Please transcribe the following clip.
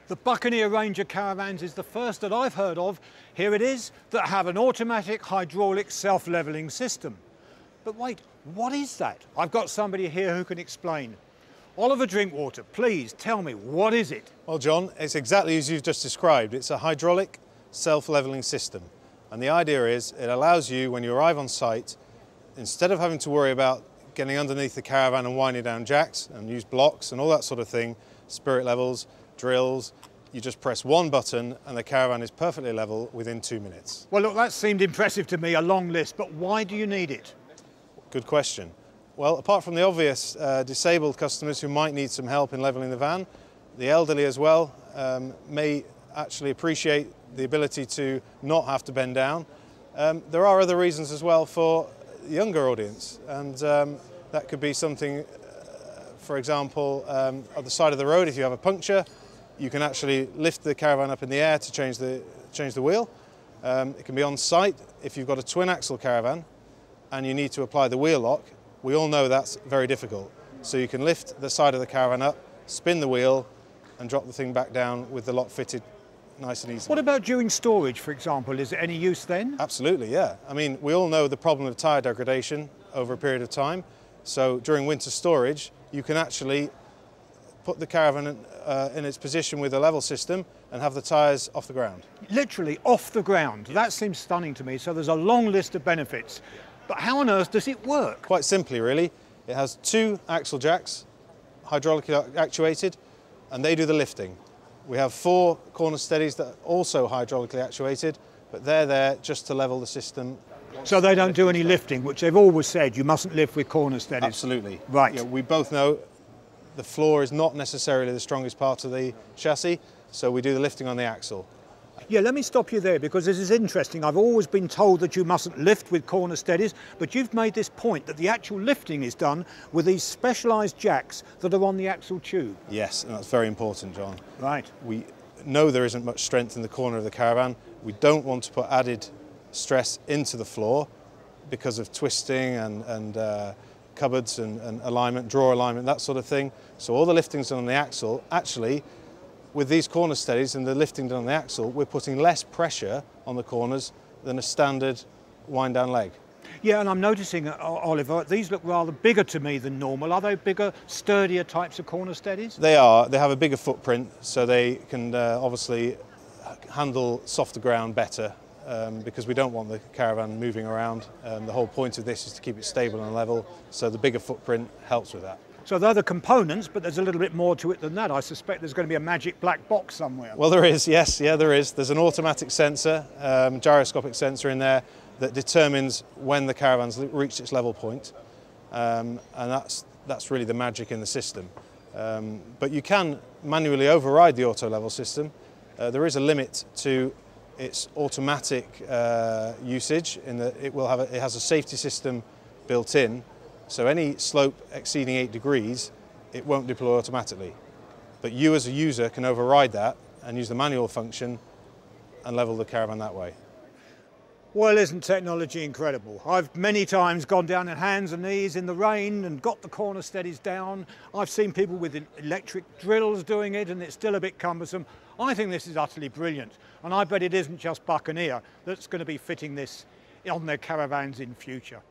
The Buccaneer range of caravans is the first that I've heard of, here it is, that have an automatic hydraulic self-levelling system. But wait, what is that? I've got somebody here who can explain. Oliver Drinkwater, please tell me, what is it? Well, John, it's exactly as you've just described. It's a hydraulic self-levelling system. And the idea is it allows you, when you arrive on site, instead of having to worry about getting underneath the caravan and winding down jacks and use blocks and all that sort of thing, spirit levels, drills, you just press one button and the caravan is perfectly level within 2 minutes. Well, look, that seemed impressive to me, a long list, but why do you need it? Good question. Well, apart from the obvious disabled customers who might need some help in levelling the van, the elderly as well may actually appreciate the ability to not have to bend down. There are other reasons as well for the younger audience, and that could be something, for example, at the side of the road, if you have a puncture, you can actually lift the caravan up in the air to change the wheel. It can be on site if you've got a twin axle caravan and you need to apply the wheel lock. We all know that's very difficult. So you can lift the side of the caravan up, spin the wheel and drop the thing back down with the lock fitted nice and easy. What about during storage, for example? Is it any use then? Absolutely, yeah. I mean, we all know the problem of tyre degradation over a period of time. So during winter storage, you can actually put the caravan in its position with a level system and have the tyres off the ground. Literally off the ground. Yeah. That seems stunning to me. So there's a long list of benefits. But how on earth does it work? Quite simply, really. It has 2 axle jacks, hydraulically actuated, and they do the lifting. We have 4 corner steadies that are also hydraulically actuated, but they're there just to level the system. So they don't do any lifting, which they've always said you mustn't lift with corner steadies. Absolutely. Right. Yeah, we both know the floor is not necessarily the strongest part of the chassis, so we do the lifting on the axle. Yeah, let me stop you there because this is interesting. I've always been told that you mustn't lift with corner steadies, but you've made this point that the actual lifting is done with these specialised jacks that are on the axle tube. Yes, and that's very important, John. Right. We know there isn't much strength in the corner of the caravan. We don't want to put added stress into the floor because of twisting and cupboards and alignment, drawer alignment, that sort of thing. So all the lifting's done on the axle. Actually, with these corner steadies and the lifting done on the axle, we're putting less pressure on the corners than a standard wind down leg. Yeah, and I'm noticing, Oliver, these look rather bigger to me than normal. Are they bigger, sturdier types of corner steadies? They are. They have a bigger footprint, so they can obviously handle softer ground better because we don't want the caravan moving around. The whole point of this is to keep it stable and level, so the bigger footprint helps with that. So they're the components, but there's a little bit more to it than that. I suspect there's going to be a magic black box somewhere. Well, there is, yes, yeah, there is. There's an automatic sensor, gyroscopic sensor in there that determines when the caravan's reached its level point, and that's really the magic in the system. But you can manually override the auto level system. There is a limit to its automatic usage in that it has a safety system built in. So any slope exceeding 8 degrees, it won't deploy automatically. But you as a user can override that and use the manual function and level the caravan that way. Well, isn't technology incredible? I've many times gone down on hands and knees in the rain and got the corner steadies down. I've seen people with electric drills doing it and it's still a bit cumbersome. I think this is utterly brilliant. And I bet it isn't just Buccaneer that's going to be fitting this on their caravans in future.